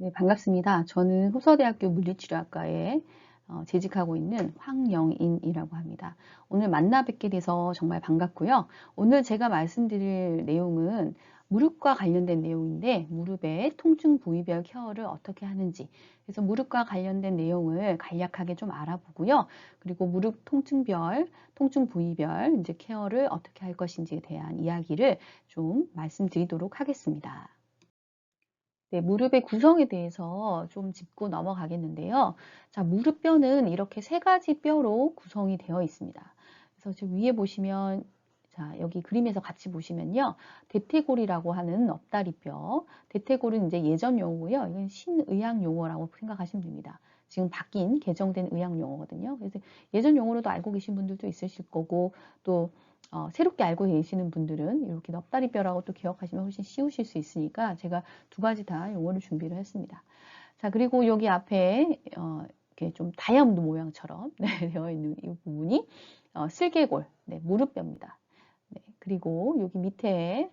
네, 반갑습니다. 저는 호서대학교 물리치료학과에 재직하고 있는 황영인이라고 합니다. 오늘 만나 뵙게 돼서 정말 반갑고요. 오늘 제가 말씀드릴 내용은 무릎과 관련된 내용인데 무릎의 통증 부위별 케어를 어떻게 하는지, 그래서 무릎과 관련된 내용을 간략하게 좀 알아보고요. 그리고 무릎 통증별, 통증 부위별 이제 케어를 어떻게 할 것인지에 대한 이야기를 좀 말씀드리도록 하겠습니다. 네, 무릎의 구성에 대해서 좀 짚고 넘어가겠는데요. 자, 무릎뼈는 이렇게 세 가지 뼈로 구성이 되어 있습니다. 그래서 지금 위에 보시면, 자, 여기 그림에서 같이 보시면요. 대퇴골이라고 하는 엎다리뼈. 대퇴골은 이제 예전 용어고요. 이건 신의학 용어라고 생각하시면 됩니다. 지금 바뀐, 개정된 의학 용어거든요. 그래서 예전 용어로도 알고 계신 분들도 있으실 거고, 또 새롭게 알고 계시는 분들은 이렇게 넙다리뼈라고 또 기억하시면 훨씬 쉬우실 수 있으니까 제가 두 가지 다 용어를 준비를 했습니다. 자, 그리고 여기 앞에 이렇게 좀 다이아몬드 모양처럼 네, 되어 있는 이 부분이 슬개골, 네, 무릎뼈입니다. 네, 그리고 여기 밑에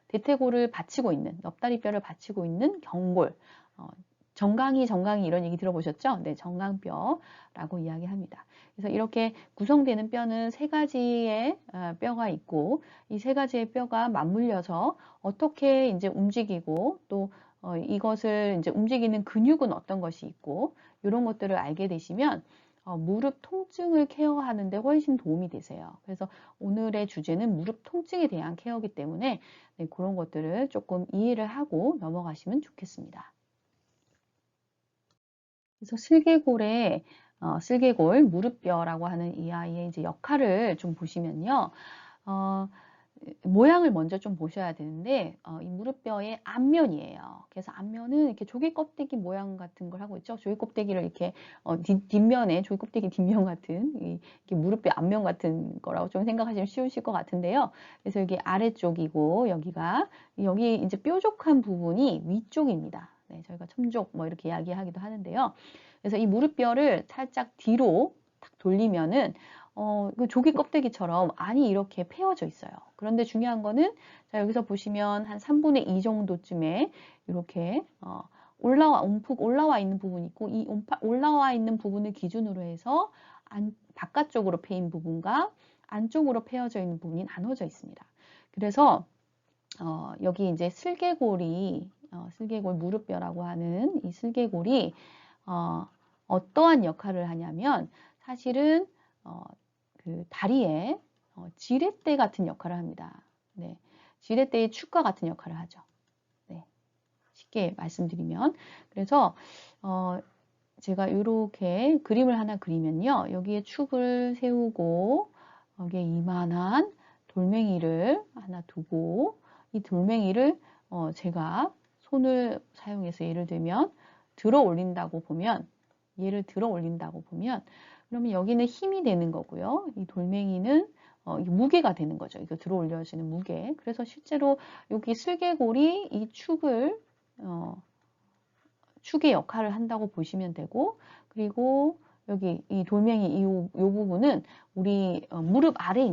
대퇴골을 받치고 있는, 넙다리뼈를 받치고 있는 경골, 어, 정강이 이런 얘기 들어보셨죠? 네, 정강뼈라고 이야기합니다. 그래서 이렇게 구성되는 뼈는 세 가지의 뼈가 있고 이 세 가지의 뼈가 맞물려서 어떻게 이제 움직이고 또 이것을 이제 움직이는 근육은 어떤 것이 있고 이런 것들을 알게 되시면 무릎 통증을 케어하는 데 훨씬 도움이 되세요. 그래서 오늘의 주제는 무릎 통증에 대한 케어이기 때문에 네, 그런 것들을 조금 이해를 하고 넘어가시면 좋겠습니다. 그래서 슬개골, 무릎뼈라고 하는 이 아이의 이제 역할을 좀 보시면요. 어, 모양을 먼저 좀 보셔야 되는데, 이 무릎뼈의 앞면이에요. 그래서 앞면은 이렇게 조개 껍데기 모양 같은 걸 하고 있죠. 조개 껍데기를 이렇게, 뒷면에, 조개 껍데기 뒷면 같은, 이렇게 무릎뼈 앞면 같은 거라고 좀 생각하시면 쉬우실 것 같은데요. 그래서 여기 아래쪽이고, 여기 이제 뾰족한 부분이 위쪽입니다. 네, 저희가 첨족 뭐 이렇게 이야기하기도 하는데요. 그래서 이 무릎뼈를 살짝 뒤로 탁 돌리면은 그 조개 껍데기처럼 안이 이렇게 패여져 있어요. 그런데 중요한 거는 자, 여기서 보시면 한 3분의 2 정도쯤에 이렇게 움푹 올라와 있는 부분이 있고 이 올라와 있는 부분을 기준으로 해서 바깥쪽으로 패인 부분과 안쪽으로 패여져 있는 부분이 나눠져 있습니다. 그래서 여기 이제 슬개골 무릎뼈라고 하는 이 슬개골이 어떠한 역할을 하냐면 사실은 그 다리에 지렛대 같은 역할을 합니다. 네, 지렛대의 축과 같은 역할을 하죠. 네, 쉽게 말씀드리면 그래서 제가 이렇게 그림을 하나 그리면요. 여기에 축을 세우고 여기에 이만한 돌멩이를 하나 두고 이 돌멩이를 제가 손을 사용해서 예를 들면 얘를 들어 올린다고 보면 그러면 여기는 힘이 되는 거고요. 이 돌멩이는 무게가 되는 거죠. 이거 들어 올려지는 무게. 그래서 실제로 여기 슬개골이 이 축의 역할을 한다고 보시면 되고, 그리고 여기 이 돌멩이 이 부분은 우리 무릎 아래에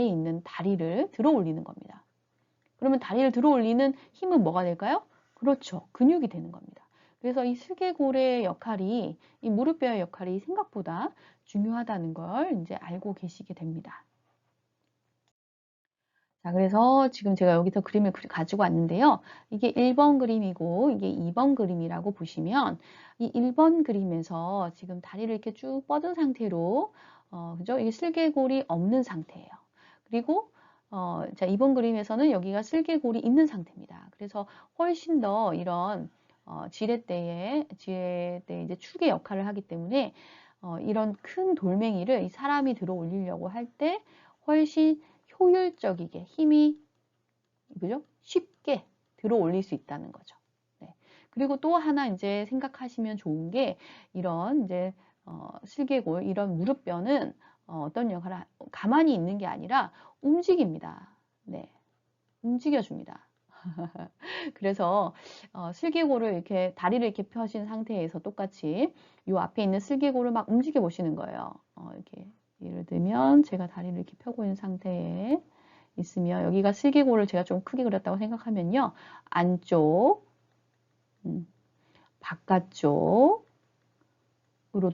있는 다리를 들어 올리는 겁니다. 그러면 다리를 들어 올리는 힘은 뭐가 될까요? 그렇죠. 근육이 되는 겁니다. 그래서 이 슬개골의 역할이, 이 무릎뼈의 역할이 생각보다 중요하다는 걸 이제 알고 계시게 됩니다. 자, 그래서 지금 제가 여기서 그림을 가지고 왔는데요. 이게 1번 그림이고 이게 2번 그림이라고 보시면 이 1번 그림에서 지금 다리를 이렇게 쭉 뻗은 상태로 그죠? 이게 슬개골이 없는 상태예요. 그리고 자, 2번 그림에서는 여기가 슬개골이 있는 상태입니다. 그래서 훨씬 더 이런 지렛대의 이제 축의 역할을 하기 때문에 이런 큰 돌멩이를 이 사람이 들어 올리려고 할 때 훨씬 효율적이게 힘이 그죠? 쉽게 들어 올릴 수 있다는 거죠. 네. 그리고 또 하나 이제 생각하시면 좋은 게 이런 이제 슬개골 이런 무릎뼈는 어떤 역할을 가만히 있는 게 아니라 움직입니다. 네. 움직여줍니다. 그래서 슬개골을 이렇게 다리를 이렇게 펴신 상태에서 똑같이 이 앞에 있는 슬개골을 막 움직여 보시는 거예요. 이렇게 예를 들면 제가 다리를 이렇게 펴고 있는 상태에 있으면 여기가 슬개골을 제가 좀 크게 그렸다고 생각하면요. 안쪽, 바깥쪽으로도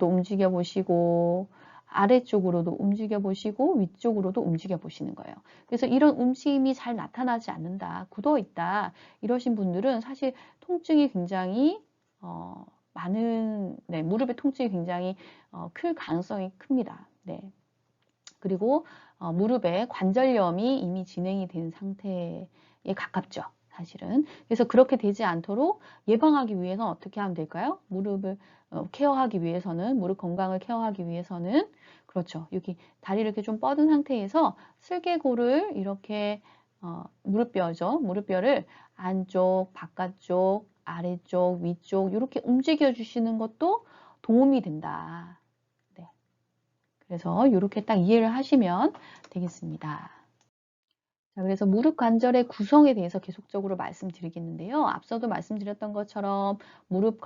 움직여 보시고 아래쪽으로도 움직여 보시고 위쪽으로도 움직여 보시는 거예요. 그래서 이런 움직임이 잘 나타나지 않는다, 굳어 있다 이러신 분들은 사실 통증이 굉장히 많은, 네, 무릎의 통증이 굉장히 클 가능성이 큽니다. 네. 그리고 무릎에 관절염이 이미 진행이 된 상태에 가깝죠. 사실은. 그래서 그렇게 되지 않도록 예방하기 위해서 어떻게 하면 될까요? 무릎을 케어하기 위해서는, 무릎 건강을 케어하기 위해서는, 그렇죠. 여기 다리를 이렇게 좀 뻗은 상태에서 슬개골을 이렇게 무릎뼈죠. 무릎뼈를 안쪽, 바깥쪽, 아래쪽, 위쪽 이렇게 움직여 주시는 것도 도움이 된다. 네. 그래서 이렇게 딱 이해를 하시면 되겠습니다. 자, 그래서 무릎 관절의 구성에 대해서 계속적으로 말씀드리겠는데요. 앞서도 말씀드렸던 것처럼 무릎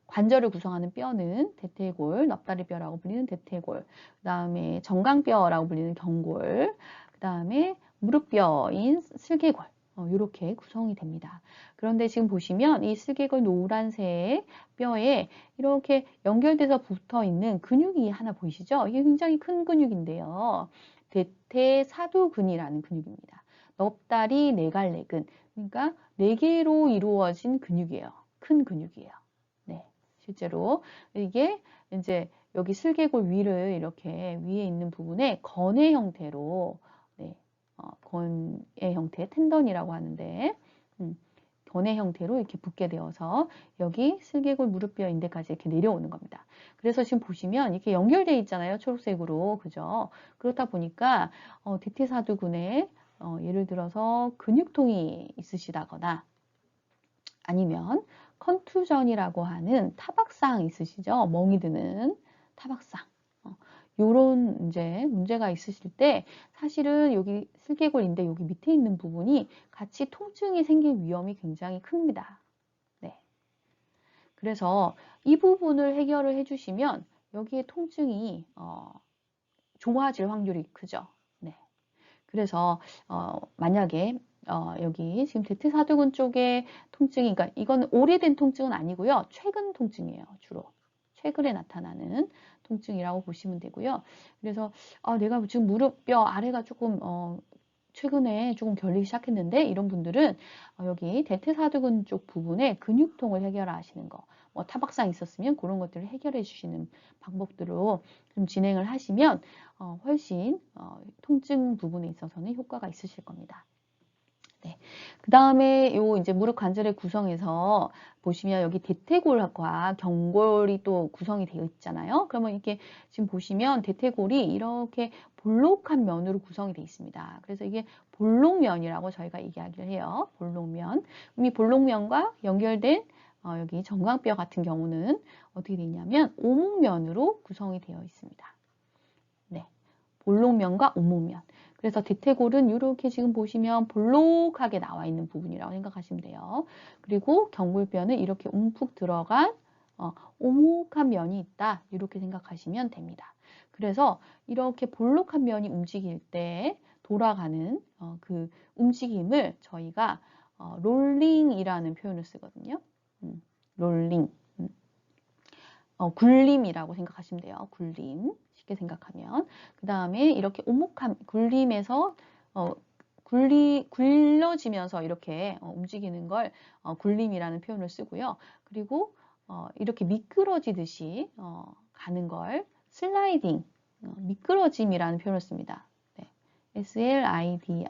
관절을 구성하는 뼈는 대퇴골, 넙다리뼈라고 불리는 대퇴골, 그 다음에 정강뼈라고 불리는 경골, 그 다음에 무릎뼈인 슬개골, 이렇게 구성이 됩니다. 그런데 지금 보시면 이 슬개골 노란색 뼈에 이렇게 연결돼서 붙어 있는 근육이 하나 보이시죠? 이게 굉장히 큰 근육인데요. 대퇴사두근이라는 근육입니다. 넙다리 네갈래근, 그러니까 4개로 이루어진 근육이에요. 큰 근육이에요. 네, 실제로 이게 이제 여기 슬개골 위를 이렇게 위에 있는 부분에 건의 형태로, 네, 건의 형태 텐던이라고 하는데, 건의 형태로 이렇게 붙게 되어서 여기 슬개골 무릎뼈 인대까지 이렇게 내려오는 겁니다. 그래서 지금 보시면 이렇게 연결되어 있잖아요. 초록색으로. 그죠? 그렇다 보니까 대퇴사두근에 예를 들어서 근육통이 있으시다거나 아니면 컨투전이라고 하는 타박상 있으시죠? 멍이 드는 타박상. 요런 이제 문제가 있으실 때 사실은 여기 슬개골인데 여기 밑에 있는 부분이 같이 통증이 생길 위험이 굉장히 큽니다. 네. 그래서 이 부분을 해결을 해주시면 여기에 통증이 좋아질 확률이 크죠. 네. 그래서 만약에 여기 지금 대퇴사두근 쪽에 통증이, 그러니까 이건 오래된 통증은 아니고요. 최근 통증이에요. 주로. 최근에 나타나는 통증이라고 보시면 되고요. 그래서 내가 지금 무릎뼈 아래가 조금 최근에 조금 결리기 시작했는데 이런 분들은 여기 대퇴사두근 쪽 부분에 근육통을 해결하시는 거, 뭐 타박상 있었으면 그런 것들을 해결해 주시는 방법들로 좀 진행을 하시면 훨씬 통증 부분에 있어서는 효과가 있으실 겁니다. 네. 그 다음에 요 이제 무릎 관절의 구성에서 보시면 여기 대퇴골과 경골이 또 구성이 되어 있잖아요. 그러면 이렇게 지금 보시면 대퇴골이 이렇게 볼록한 면으로 구성이 되어 있습니다. 그래서 이게 볼록면이라고 저희가 이야기를 해요. 볼록면. 그럼 이 볼록면과 연결된 여기 정강뼈 같은 경우는 어떻게 되냐면 오목면으로 구성이 되어 있습니다. 네. 볼록면과 오목면. 그래서 대퇴골은 이렇게 지금 보시면 볼록하게 나와 있는 부분이라고 생각하시면 돼요. 그리고 경골뼈는 이렇게 움푹 들어간 오목한 면이 있다. 이렇게 생각하시면 됩니다. 그래서 이렇게 볼록한 면이 움직일 때 돌아가는 그 움직임을 저희가 롤링이라는 표현을 쓰거든요. 롤링. 굴림이라고 생각하시면 돼요. 굴림. 쉽게 생각하면. 그 다음에 이렇게 오목한 굴림에서 굴러지면서 이렇게 움직이는 걸 굴림이라는 표현을 쓰고요. 그리고 이렇게 미끄러지듯이 가는 걸 슬라이딩, 미끄러짐이라는 표현을 씁니다. 네. sliding,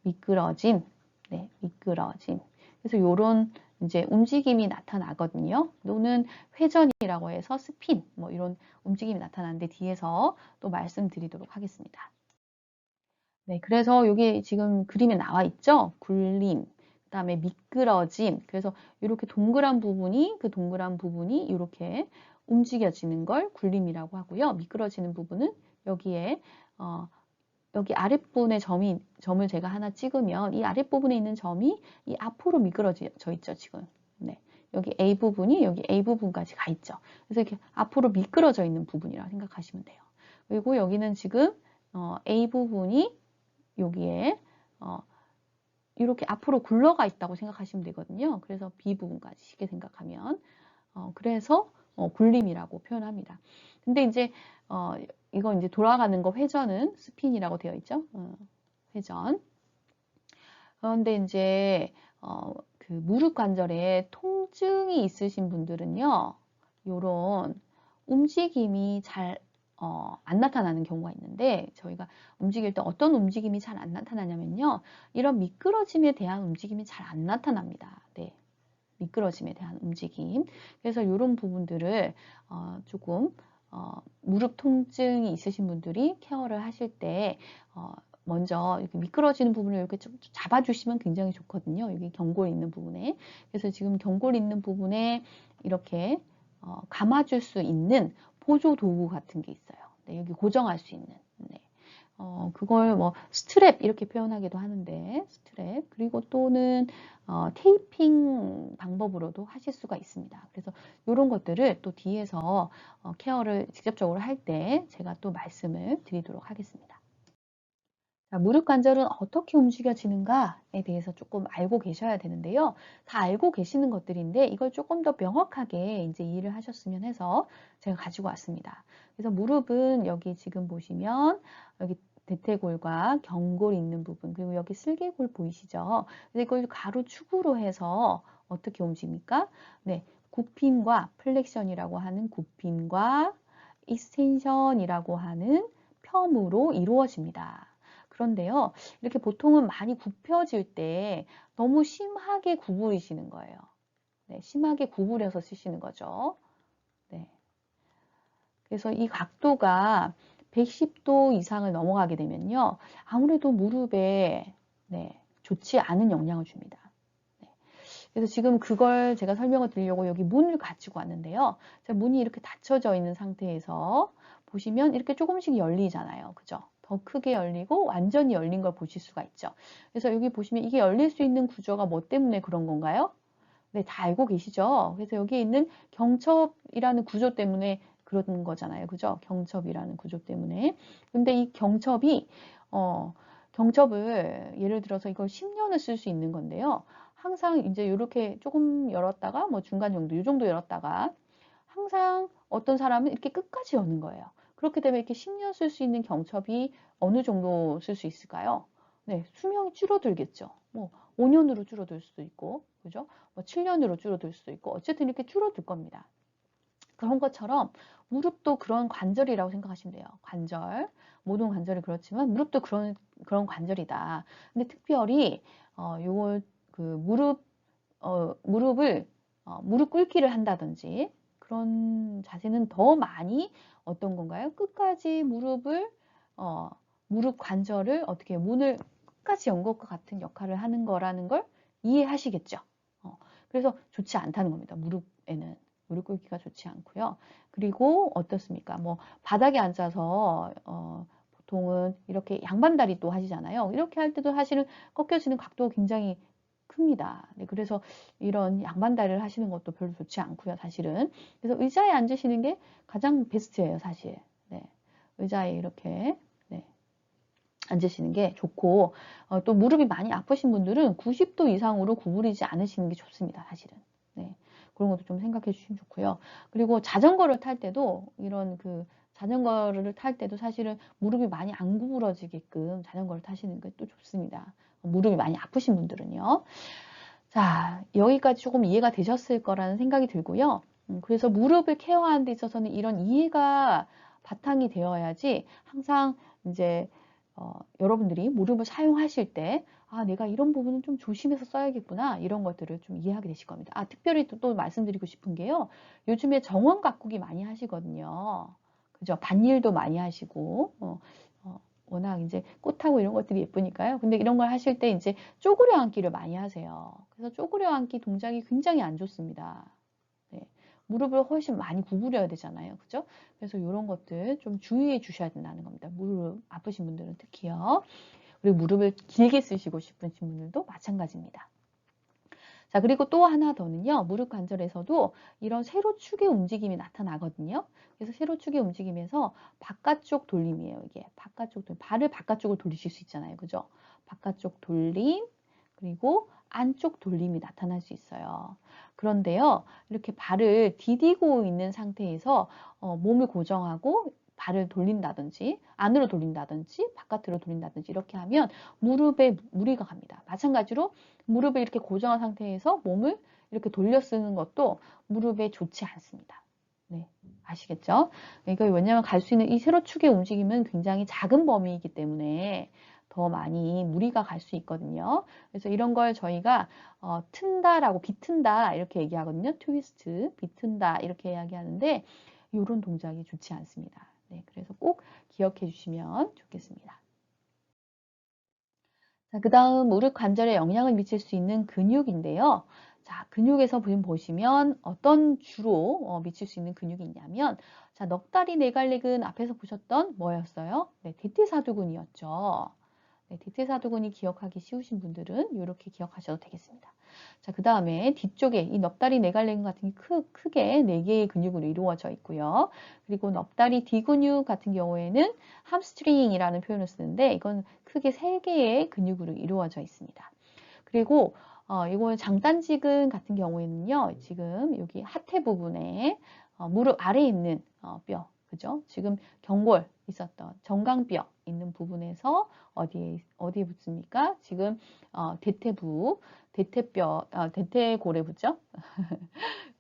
미끄러짐. 네, 미끄러짐. 그래서 요런 이제 움직임이 나타나거든요. 또는 회전이라고 해서 스핀, 뭐 이런 움직임이 나타나는데 뒤에서 또 말씀드리도록 하겠습니다. 네, 그래서 여기 지금 그림에 나와 있죠? 굴림, 그 다음에 미끄러짐. 그래서 이렇게 동그란 부분이, 그 동그란 부분이 이렇게 움직여지는 걸 굴림이라고 하고요. 미끄러지는 부분은 여기에 여기 아랫부분에 점을 제가 하나 찍으면 이 아랫부분에 있는 점이 이 앞으로 미끄러져 있죠, 지금. 네. 여기 A 부분이 여기 A 부분까지 가 있죠. 그래서 이렇게 앞으로 미끄러져 있는 부분이라고 생각하시면 돼요. 그리고 여기는 지금 A 부분이 여기에 이렇게 앞으로 굴러가 있다고 생각하시면 되거든요. 그래서 B 부분까지 쉽게 생각하면 그래서 굴림이라고 표현합니다. 근데 이제 이건 이제 돌아가는 거 회전은 스핀이라고 되어 있죠. 회전. 그런데 이제 그 무릎 관절에 통증이 있으신 분들은요, 요런 움직임이 잘 안 나타나는 경우가 있는데, 저희가 움직일 때 어떤 움직임이 잘 안 나타나냐면요, 이런 미끄러짐에 대한 움직임이 잘 안 나타납니다. 네. 미끄러짐에 대한 움직임. 그래서 이런 부분들을 조금 무릎 통증이 있으신 분들이 케어를 하실 때 먼저 이렇게 미끄러지는 부분을 이렇게 좀 잡아주시면 굉장히 좋거든요. 여기 경골 있는 부분에. 그래서 지금 경골 있는 부분에 이렇게 감아줄 수 있는 보조 도구 같은 게 있어요. 네, 여기 고정할 수 있는. 네. 그걸 뭐 스트랩 이렇게 표현하기도 하는데 스트랩 그리고 또는 테이핑 방법으로도 하실 수가 있습니다. 그래서 이런 것들을 또 뒤에서 케어를 직접적으로 할 때 제가 또 말씀을 드리도록 하겠습니다. 자, 무릎 관절은 어떻게 움직여지는가에 대해서 조금 알고 계셔야 되는데요. 다 알고 계시는 것들인데 이걸 조금 더 명확하게 이제 이해를 하셨으면 해서 제가 가지고 왔습니다. 그래서 무릎은 여기 지금 보시면 여기 대퇴골과 경골이 있는 부분 그리고 여기 슬개골 보이시죠? 그래서 이걸 가로축으로 해서 어떻게 움직입니까? 네, 굽힘과 플렉션이라고 하는 굽힘과 익스텐션이라고 하는 펌으로 이루어집니다. 그런데요, 이렇게 보통은 많이 굽혀질 때 너무 심하게 구부리시는 거예요. 네, 심하게 구부려서 쓰시는 거죠. 네. 그래서 이 각도가 110도 이상을 넘어가게 되면요, 아무래도 무릎에 네, 좋지 않은 영향을 줍니다. 네. 그래서 지금 그걸 제가 설명을 드리려고 여기 문을 가지고 왔는데요. 문이 이렇게 닫혀져 있는 상태에서 보시면 이렇게 조금씩 열리잖아요. 그죠? 더 크게 열리고 완전히 열린 걸 보실 수가 있죠. 그래서 여기 보시면 이게 열릴 수 있는 구조가 뭐 때문에 그런 건가요? 네, 다 알고 계시죠? 그래서 여기에 있는 경첩이라는 구조 때문에 그런 거잖아요. 그죠? 경첩이라는 구조 때문에. 근데 이 경첩을 예를 들어서 이걸 10년을 쓸 수 있는 건데요. 항상 이제 이렇게 조금 열었다가 뭐 중간 정도, 이 정도 열었다가 항상 어떤 사람은 이렇게 끝까지 여는 거예요. 그렇게 되면 이렇게 10년 쓸 수 있는 경첩이 어느 정도 쓸 수 있을까요? 네, 수명이 줄어들겠죠. 뭐 5년으로 줄어들 수도 있고, 그죠? 뭐 7년으로 줄어들 수도 있고, 어쨌든 이렇게 줄어들 겁니다. 그런 것처럼 무릎도 그런 관절이라고 생각하시면 돼요. 관절. 모든 관절이 그렇지만 무릎도 그런 관절이다. 근데 특별히 요걸 그 무릎을 무릎 꿇기를 한다든지 그런 자세는 더 많이 어떤 건가요? 끝까지 무릎 관절을 어떻게 문을 끝까지 연 것과 같은 역할을 하는 거라는 걸 이해하시겠죠? 그래서 좋지 않다는 겁니다. 무릎에는. 무릎 꿇기가 좋지 않고요. 그리고 어떻습니까? 뭐 바닥에 앉아서 보통은 이렇게 양반다리 또 하시잖아요. 이렇게 할 때도 사실은 꺾여지는 각도가 굉장히 큽니다. 네, 그래서 이런 양반다리를 하시는 것도 별로 좋지 않고요, 사실은. 그래서 의자에 앉으시는 게 가장 베스트예요, 사실. 네, 의자에 이렇게 네, 앉으시는 게 좋고 또 무릎이 많이 아프신 분들은 90도 이상으로 구부리지 않으시는 게 좋습니다, 사실은. 네, 그런 것도 좀 생각해 주시면 좋고요. 그리고 자전거를 탈 때도 이런 자전거를 탈 때도 사실은 무릎이 많이 안 구부러지게끔 자전거를 타시는 게 또 좋습니다. 무릎이 많이 아프신 분들은요. 자, 여기까지 조금 이해가 되셨을 거라는 생각이 들고요. 그래서 무릎을 케어하는 데 있어서는 이런 이해가 바탕이 되어야지 항상 이제 여러분들이 무릎을 사용하실 때 아, 내가 이런 부분은 좀 조심해서 써야겠구나 이런 것들을 좀 이해하게 되실 겁니다. 아, 특별히 또 말씀드리고 싶은 게요. 요즘에 정원 가꾸기 많이 하시거든요. 그죠? 밭일도 많이 하시고 워낙 이제 꽃하고 이런 것들이 예쁘니까요. 근데 이런 걸 하실 때 이제 쪼그려 앉기를 많이 하세요. 그래서 쪼그려 앉기 동작이 굉장히 안 좋습니다. 네. 무릎을 훨씬 많이 구부려야 되잖아요. 그죠? 그래서 이런 것들 좀 주의해 주셔야 된다는 겁니다. 무릎 아프신 분들은 특히요. 그리고 무릎을 길게 쓰시고 싶으신 분들도 마찬가지입니다. 자, 그리고 또 하나 더는요. 무릎 관절에서도 이런 세로축의 움직임이 나타나거든요. 그래서 세로축의 움직임에서 바깥쪽 돌림이에요. 이게 바깥쪽 돌림. 발을 바깥쪽으로 돌리실 수 있잖아요. 그죠? 바깥쪽 돌림. 그리고 안쪽 돌림이 나타날 수 있어요. 그런데요, 이렇게 발을 디디고 있는 상태에서 몸을 고정하고 발을 돌린다든지 안으로 돌린다든지 바깥으로 돌린다든지 이렇게 하면 무릎에 무리가 갑니다. 마찬가지로 무릎을 이렇게 고정한 상태에서 몸을 이렇게 돌려 쓰는 것도 무릎에 좋지 않습니다. 네, 아시겠죠? 이거 왜냐하면 갈 수 있는 이 세로축의 움직임은 굉장히 작은 범위이기 때문에 더 많이 무리가 갈 수 있거든요. 그래서 이런 걸 저희가 튼다라고 비튼다 이렇게 얘기하거든요. 트위스트, 비튼다 이렇게 이야기하는데 이런 동작이 좋지 않습니다. 네, 그래서 꼭 기억해 주시면 좋겠습니다. 자, 그 다음 무릎 관절에 영향을 미칠 수 있는 근육인데요. 자, 근육에서 보시면 어떤 주로 미칠 수 있는 근육이 있냐면, 자, 넉다리 네갈릭은 앞에서 보셨던 뭐였어요? 네, 대퇴사두근이었죠. 네, 대퇴사두근이 기억하기 쉬우신 분들은 이렇게 기억하셔도 되겠습니다. 자, 그 다음에 뒤쪽에 이 넙다리 네갈릭 같은 게 크게 4개의 근육으로 이루어져 있고요. 그리고 넙다리 뒤근육 같은 경우에는 함스트링이라는 표현을 쓰는데 이건 크게 3개의 근육으로 이루어져 있습니다. 그리고 이거는 장단지근 같은 경우에는요. 지금 여기 하태 부분에 무릎 아래에 있는 뼈, 그죠? 지금 경골 있었던 정강뼈 있는 부분에서 어디에 붙습니까? 지금 대퇴부, 대퇴뼈, 대퇴골에 붙죠?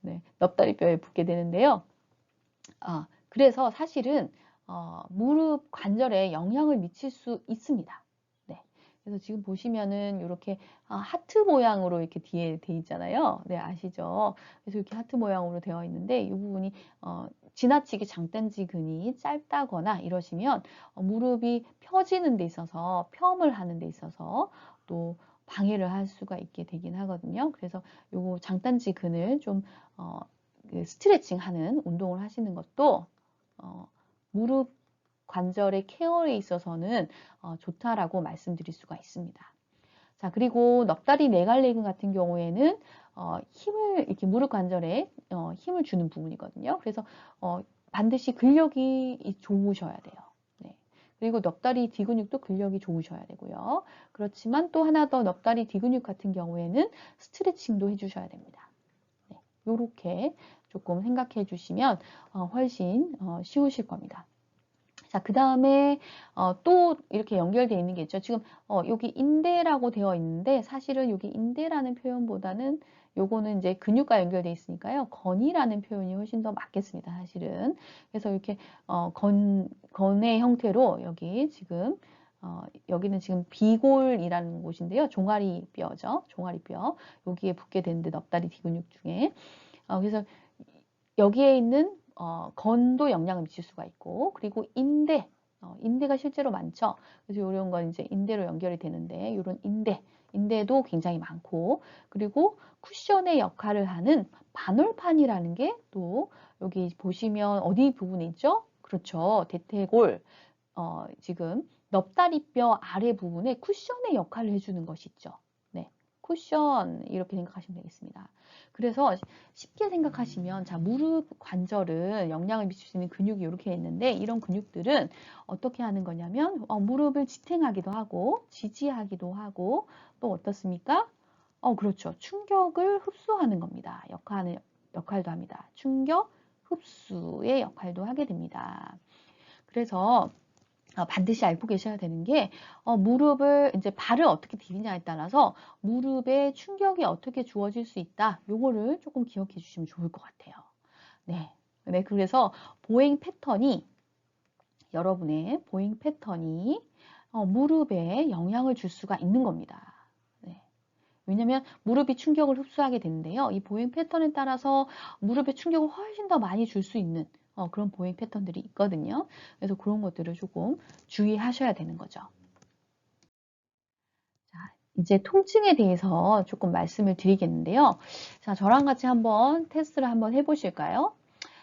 네, 넙다리뼈에 붙게 되는데요. 그래서 사실은 무릎 관절에 영향을 미칠 수 있습니다. 네, 그래서 지금 보시면은 이렇게 하트 모양으로 이렇게 뒤에 돼 있잖아요. 네, 아시죠? 그래서 이렇게 하트 모양으로 되어 있는데 이 부분이 지나치게 장단지근이 짧다거나 이러시면 무릎이 펴지는 데 있어서 펴을 하는 데 있어서 또 방해를 할 수가 있게 되긴 하거든요. 그래서 요거 장단지근을 좀 스트레칭 하는 운동을 하시는 것도 무릎 관절의 케어에 있어서는 좋다라고 말씀드릴 수가 있습니다. 자, 그리고 넉다리 네갈레근 같은 경우에는 힘을 이렇게 무릎 관절에 힘을 주는 부분이거든요. 그래서 반드시 근력이 좋으셔야 돼요. 네. 그리고 넉다리 뒤근육도 근력이 좋으셔야 되고요. 그렇지만 또 하나 더 넉다리 뒤근육 같은 경우에는 스트레칭도 해주셔야 됩니다. 네. 요렇게 조금 생각해 주시면 훨씬 쉬우실 겁니다. 자, 그 다음에 또 이렇게 연결되어 있는 게 있죠. 지금 여기 인대라고 되어 있는데 사실은 여기 인대라는 표현보다는 요거는 이제 근육과 연결되어 있으니까요. 건이라는 표현이 훨씬 더 맞겠습니다. 사실은. 그래서 이렇게 건의 형태로 여기 지금 여기는 지금 비골이라는 곳인데요. 종아리뼈죠. 종아리뼈. 여기에 붙게 되는데 넙다리 뒤근육 중에. 그래서 여기에 있는 건도 영향을 미칠 수가 있고, 그리고 인대, 인대가 실제로 많죠. 그래서 이런 건 이제 인대로 연결이 되는데, 이런 인대도 굉장히 많고, 그리고 쿠션의 역할을 하는 반월판이라는 게 또 여기 보시면 어디 부분에 있죠? 그렇죠. 대퇴골, 지금 넙다리뼈 아래 부분에 쿠션의 역할을 해주는 것이 있죠. 네. 쿠션, 이렇게 생각하시면 되겠습니다. 그래서 쉽게 생각하시면, 자, 무릎 관절은 영향을 미칠 수 있는 근육이 이렇게 있는데, 이런 근육들은 어떻게 하는 거냐면, 무릎을 지탱하기도 하고, 지지하기도 하고, 또 어떻습니까? 그렇죠. 충격을 흡수하는 겁니다. 역할도 합니다. 충격 흡수의 역할도 하게 됩니다. 그래서 반드시 알고 계셔야 되는 게 무릎을 이제 발을 어떻게 디디냐에 따라서 무릎에 충격이 어떻게 주어질 수 있다. 요거를 조금 기억해 주시면 좋을 것 같아요. 네. 네, 그래서 여러분의 보행 패턴이 무릎에 영향을 줄 수가 있는 겁니다. 네. 왜냐면 무릎이 충격을 흡수하게 되는데요. 이 보행 패턴에 따라서 무릎에 충격을 훨씬 더 많이 줄 수 있는 그런 보행 패턴들이 있거든요. 그래서 그런 것들을 조금 주의하셔야 되는 거죠. 자, 이제 통증에 대해서 조금 말씀을 드리겠는데요. 자, 저랑 같이 한번 테스트를 한번 해보실까요?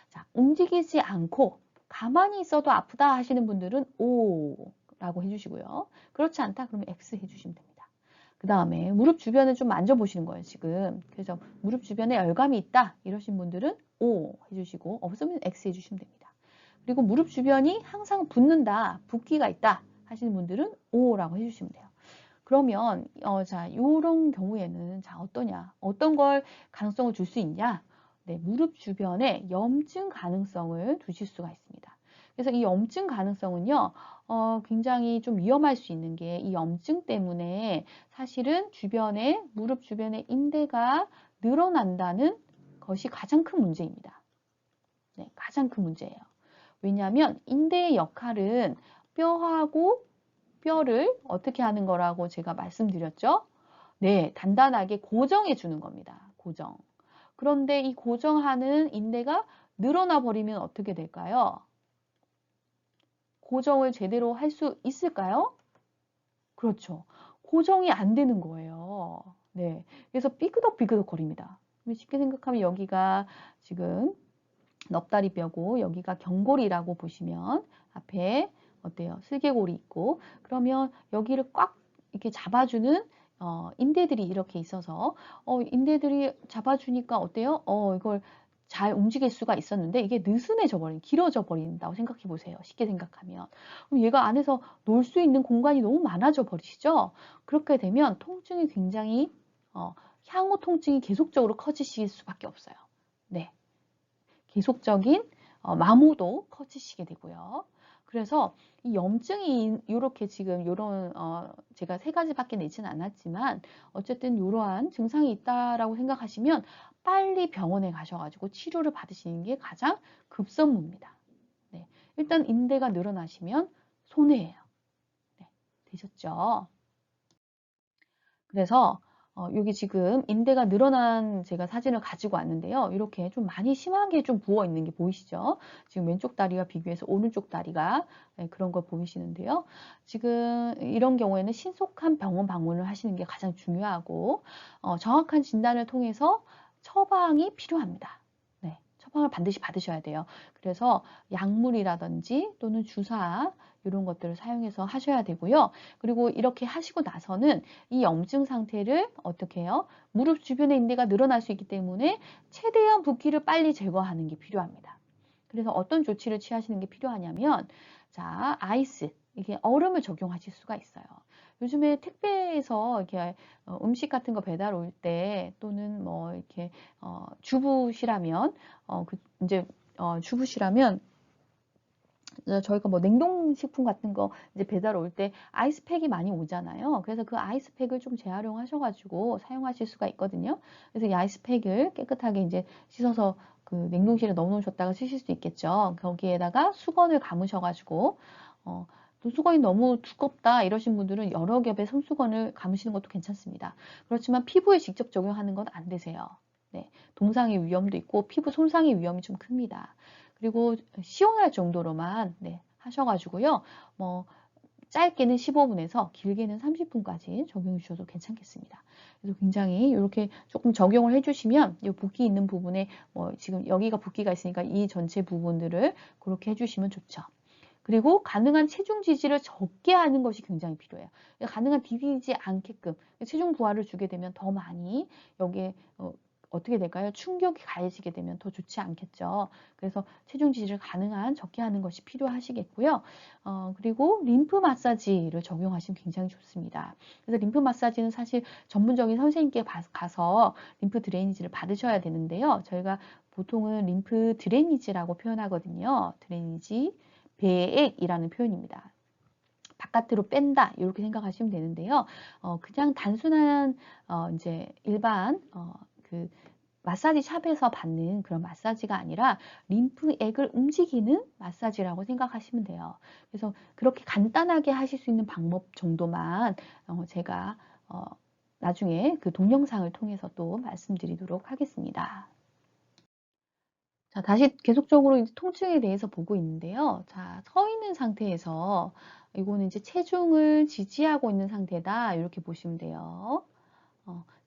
자, 움직이지 않고 가만히 있어도 아프다 하시는 분들은 O 라고 해주시고요. 그렇지 않다 그러면 X 해주시면 됩니다. 그 다음에 무릎 주변을 좀 만져보시는 거예요, 지금. 그래서 무릎 주변에 열감이 있다 이러신 분들은 O 해주시고 없으면 X 해주시면 됩니다. 그리고 무릎 주변이 항상 붓는다, 붓기가 있다 하시는 분들은 O라고 해주시면 돼요. 그러면 자, 요런 경우에는 자, 어떠냐? 어떤 걸 가능성을 줄 수 있냐? 네, 무릎 주변에 염증 가능성을 두실 수가 있습니다. 그래서 이 염증 가능성은요, 굉장히 좀 위험할 수 있는 게 이 염증 때문에 사실은 주변에, 무릎 주변에 인대가 늘어난다는 것이 가장 큰 문제입니다. 네, 가장 큰 문제예요. 왜냐하면 인대의 역할은 뼈하고 뼈를 어떻게 하는 거라고 제가 말씀드렸죠? 네, 단단하게 고정해 주는 겁니다. 고정. 그런데 이 고정하는 인대가 늘어나 버리면 어떻게 될까요? 고정을 제대로 할 수 있을까요? 그렇죠. 고정이 안 되는 거예요. 네. 그래서 삐그덕삐그덕 거립니다. 쉽게 생각하면 여기가 지금 넙다리뼈고 여기가 경골이라고 보시면 앞에 어때요? 슬개골이 있고 그러면 여기를 꽉 이렇게 잡아주는 인대들이 이렇게 있어서 인대들이 잡아주니까 어때요? 이걸 잘 움직일 수가 있었는데 이게 느슨해져 버린, 길어져 버린다고 생각해 보세요. 쉽게 생각하면. 그럼 얘가 안에서 놀 수 있는 공간이 너무 많아져 버리시죠? 그렇게 되면 통증이 굉장히 향후 통증이 계속적으로 커지실 수밖에 없어요. 네. 계속적인 마모도 커지시게 되고요. 그래서 이 염증이 이렇게 지금 요런 제가 3가지밖에 내지는 않았지만 어쨌든 이러한 증상이 있다라고 생각하시면 빨리 병원에 가셔가지고 치료를 받으시는 게 가장 급선무입니다. 네. 일단 인대가 늘어나시면 손해예요. 네. 되셨죠? 그래서 여기 지금 인대가 늘어난 제가 사진을 가지고 왔는데요. 이렇게 좀 많이 심하게 좀 부어 있는 게 보이시죠? 지금 왼쪽 다리와 비교해서 오른쪽 다리가 그런 걸 보이시는데요. 지금 이런 경우에는 신속한 병원 방문을 하시는 게 가장 중요하고 정확한 진단을 통해서 처방이 필요합니다. 네, 처방을 반드시 받으셔야 돼요. 그래서 약물이라든지 또는 주사 이런 것들을 사용해서 하셔야 되고요. 그리고 이렇게 하시고 나서는 이 염증 상태를 어떻게 해요? 무릎 주변에 인대가 늘어날 수 있기 때문에 최대한 붓기를 빨리 제거하는 게 필요합니다. 그래서 어떤 조치를 취하시는 게 필요하냐면 자, 아이스, 이게 얼음을 적용하실 수가 있어요. 요즘에 택배에서 이렇게 음식 같은 거 배달 올 때 또는 뭐 이렇게 주부시라면 이제 주부시라면 저희가 뭐 냉동식품 같은 거 이제 배달 올 때 아이스팩이 많이 오잖아요. 그래서 그 아이스팩을 좀 재활용하셔가지고 사용하실 수가 있거든요. 그래서 이 아이스팩을 깨끗하게 이제 씻어서 그 냉동실에 넣어놓으셨다가 쓰실 수 있겠죠. 거기에다가 수건을 감으셔가지고 또 수건이 너무 두껍다 이러신 분들은 여러 겹의 손수건을 감으시는 것도 괜찮습니다. 그렇지만 피부에 직접 적용하는 건 안 되세요. 네, 동상의 위험도 있고 피부 손상의 위험이 좀 큽니다. 그리고 시원할 정도로만 네, 하셔가지고요. 뭐 짧게는 15분에서 길게는 30분까지 적용해 주셔도 괜찮겠습니다. 그래서 굉장히 이렇게 조금 적용을 해주시면 이 붓기 있는 부분에 지금 여기가 붓기가 있으니까 이 전체 부분들을 그렇게 해주시면 좋죠. 그리고 가능한 체중 지지를 적게 하는 것이 굉장히 필요해요. 가능한 디디지 않게끔 체중 부하를 주게 되면 더 많이 여기에 어떻게 될까요? 충격이 가해지게 되면 더 좋지 않겠죠. 그래서 체중 지지를 가능한 적게 하는 것이 필요하시겠고요. 그리고 림프 마사지를 적용하시면 굉장히 좋습니다. 그래서 림프 마사지는 사실 전문적인 선생님께 가서 림프 드레이니지를 받으셔야 되는데요. 저희가 보통은 림프 드레이니지라고 표현하거든요. 드레이니지, 배액이라는 표현입니다. 바깥으로 뺀다 이렇게 생각하시면 되는데요. 그냥 단순한 이제 일반 그 마사지 샵에서 받는 그런 마사지가 아니라 림프액을 움직이는 마사지라고 생각하시면 돼요. 그래서 그렇게 간단하게 하실 수 있는 방법 정도만 제가 나중에 그 동영상을 통해서 또 말씀드리도록 하겠습니다. 자, 다시 계속적으로 이제 통증에 대해서 보고 있는데요. 자, 서 있는 상태에서 이거는 이제 체중을 지지하고 있는 상태다. 이렇게 보시면 돼요.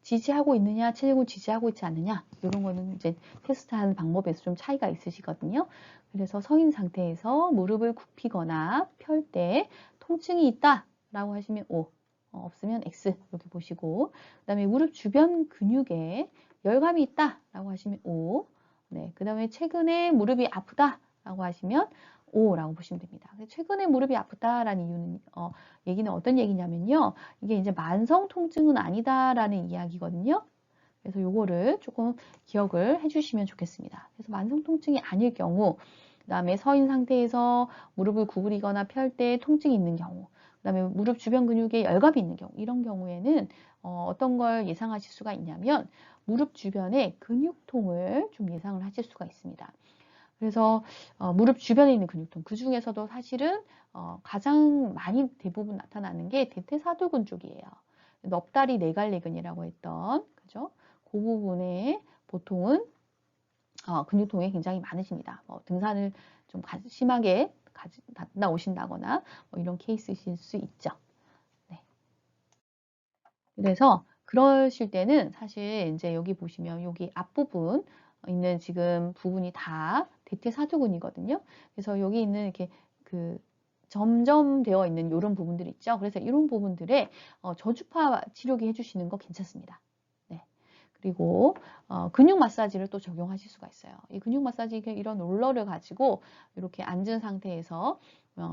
지지하고 있느냐, 체중을 지지하고 있지 않느냐, 이런 거는 이제 테스트하는 방법에서 좀 차이가 있으시거든요. 그래서 서 있는 상태에서 무릎을 굽히거나 펼 때 통증이 있다라고 하시면 O, 없으면 X 이렇게 보시고, 그 다음에 무릎 주변 근육에 열감이 있다라고 하시면 O, 네, 그 다음에 최근에 무릎이 아프다 라고 하시면 O라고 보시면 됩니다. 최근에 무릎이 아프다라는 이유는, 얘기는 어떤 얘기냐면요. 이게 이제 만성 통증은 아니다라는 이야기거든요. 그래서 요거를 조금 기억을 해주시면 좋겠습니다. 그래서 만성 통증이 아닐 경우, 그 다음에 서 있는 상태에서 무릎을 구부리거나 펼 때 통증이 있는 경우, 그 다음에 무릎 주변 근육에 열감이 있는 경우, 이런 경우에는 어떤 걸 예상하실 수가 있냐면 무릎 주변에 근육통을 좀 예상을 하실 수가 있습니다. 그래서 무릎 주변에 있는 근육통, 그 중에서도 사실은 가장 많이 대부분 나타나는 게 대퇴사두근 쪽이에요. 넙다리 네갈래근이라고 했던, 그죠? 그 부분에 보통은 근육통이 굉장히 많으십니다. 등산을 좀 심하게 갔다 오신다거나 뭐 이런 케이스이실 수 있죠. 네. 그래서 그러실 때는 사실 이제 여기 보시면 여기 앞부분 있는 지금 부분이 다 대퇴사두근이거든요. 그래서 여기 있는 이렇게 그 점점 되어 있는 이런 부분들 있죠. 그래서 이런 부분들에 저주파 치료기 해주시는 거 괜찮습니다. 네. 그리고 근육 마사지를 또 적용하실 수가 있어요. 이 근육 마사지 이런 롤러를 가지고 이렇게 앉은 상태에서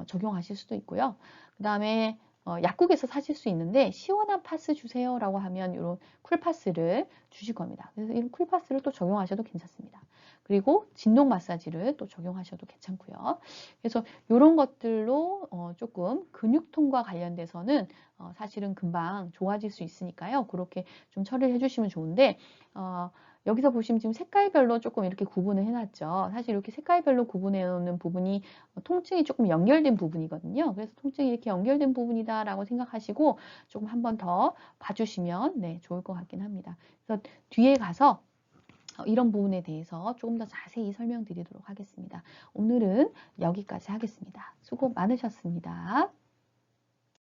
적용하실 수도 있고요. 그 다음에 약국에서 사실 수 있는데 시원한 파스 주세요라고 하면 이런 쿨파스를 주실 겁니다. 그래서 이 쿨파스를 또 적용하셔도 괜찮습니다. 그리고 진동 마사지를 또 적용하셔도 괜찮고요. 그래서 이런 것들로 조금 근육통과 관련돼서는 사실은 금방 좋아질 수 있으니까요. 그렇게 좀 처리를 해주시면 좋은데 여기서 보시면 지금 색깔별로 조금 이렇게 구분을 해놨죠. 사실 이렇게 색깔별로 구분해 놓는 부분이 통증이 조금 연결된 부분이거든요. 그래서 통증이 이렇게 연결된 부분이다라고 생각하시고 조금 한 번 더 봐주시면 네, 좋을 것 같긴 합니다. 그래서 뒤에 가서 이런 부분에 대해서 조금 더 자세히 설명드리도록 하겠습니다. 오늘은 여기까지 하겠습니다. 수고 많으셨습니다.